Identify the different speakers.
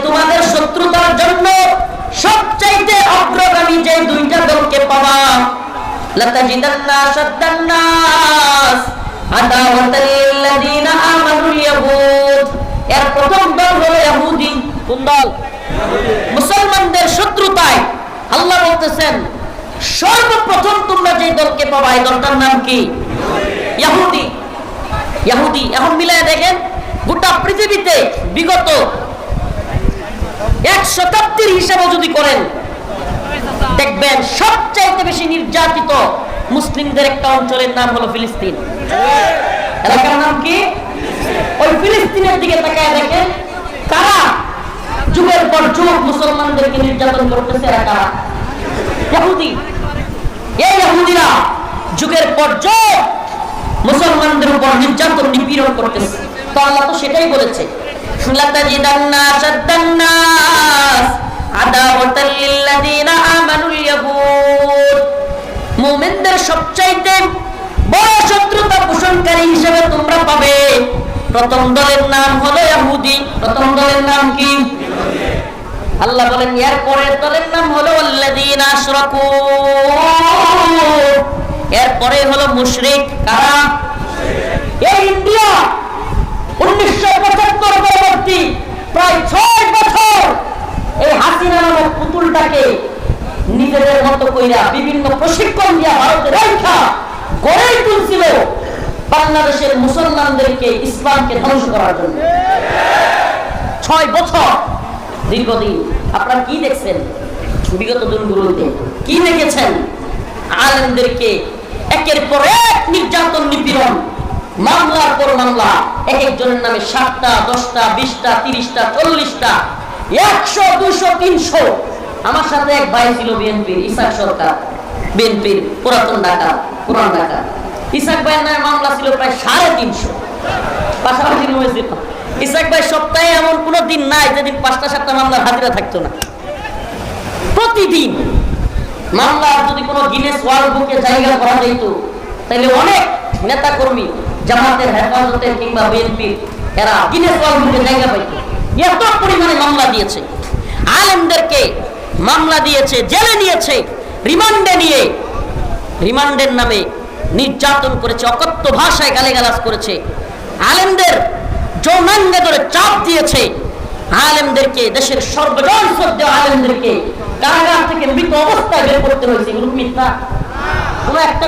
Speaker 1: তোমাদের শত্রুতার জন্য সবচাইতে অগ্রগামী যে দুইটা দলকে পাবা, লাতাজিদান্না আশাদ্দান নাস আদাওয়াতাল লিল্লাযিনা আমানুল ইয়াহুদ। এর প্রথম দল হলো ইহুদি। কোন দল? মুসলমানদের শত্রুতায় আল্লাহ বলতেছেন সর্বপ্রথম তোমরা যে দলকে পাবা এই দলটার নাম কি? ইহুদি। ইহুদি। এখন মিলায় দেখেন গোটা পৃথিবীতে বিগত 1 শতাব্দীর হিসাবে যদি করেন দেখবেন সবচাইতে বেশি নির্যাতিত মুসলিমদের একটা অঞ্চলের নাম হলো ফিলিস্তিন। এলাকার নাম কি? ওই ফিলিস্তিনের দিকে তাকায় দেখেন কারা যুগের পর যুগ মুসলমানদেরকে নির্যাতন করতেছে। এরা কারা? ইহুদি। এই ইহুদিরা যুগের পর যুগ মুসলমানদের উপর নির্যাতন নিপীড়ন করতেছে। তো আল্লাহ তো সেটাই বলেছে, লাতাজিদান্না আশাদ্দান নাস আদাওয়াতাল লিল্লাযিনা আমানুল ইয়াহুদ। মুমিনদের সবচাইতে বড় শত্রুতা পোষণকারী হিসেবে তোমরা পাবে প্রথম দলের নাম হলো ইহুদি। প্রথম দলের নাম কি? আল্লাহ বলেন এর পরের দলের নাম হলো আল্লাযিনা আশরাকু। এর পরে হলো মুশরিক। কারা? এই ইন্ডিয়া 1975 পরবর্তী প্রায় 6 বছর এই হাসিনা নামক পুতুলটাকে নিজেদের মতো কইরা বিভিন্ন প্রশিক্ষণ দিয়া ভারতের রক্ষা গড়েই তুলছিল বাংলাদেশের মুসলমানদেরকে, ইসলামকে ধ্বংস করার জন্য। 6 বছর দীর্ঘদিন। আপনারা কি দেখছেন বিগত দিনগুলোতে? কি দেখেছেন? আলেমদেরকে একের পর এক নির্যাতন নিপীড়ন, মামলার পর মামলা, এক একজনের নামে 7টা 10টা 20টা 30টা 40টা 100 200 300। আমার সাথে এক ভাই ছিল বিএনপির, ইসাক সরকার, বিএনপির পুরাতন ঢাকা, পুরান ঢাকা। ইসাক ভাইয়ের নামে মামলা ছিল প্রায় 350। পাশাপাশি হয়েছিল। ইসাক ভাই সপ্তাহে এমন কোনো দিন নাই যেদিন 5টা 7টা মামলার হাজিরা থাকতো না। প্রতিদিন মামলার যদি কোনো গিনেস ওয়ার্ল্ড বুকে জায়গা করা যেত তাহলে অনেক নেতা কর্মী, জামাতের, হেফাজতের কিংবা বিএনপির, এরা গিনেস ওয়ার্ল্ড বুকে জায়গা পাইত। এত পরিমাণে মামলা দিয়েছে, আলেমদেরকে মামলা দিয়েছে, জেলে নিয়েছে, রিমান্ডে নিয়ে রিমান্ডের নামে নির্যাতন করেছে, অকথ্য ভাষায় গালিগালাজ করেছে, আলেমদের যৌনাঙ্গে ধরে চাপ দিয়েছে, আলেমদেরকে, দেশের সর্বজন শ্রদ্ধেয় আলেমদেরকে কারাগার থেকে মৃত অবস্থায় বের করতে হয়েছে। এগুলো মিথ্যা? কোনো একটা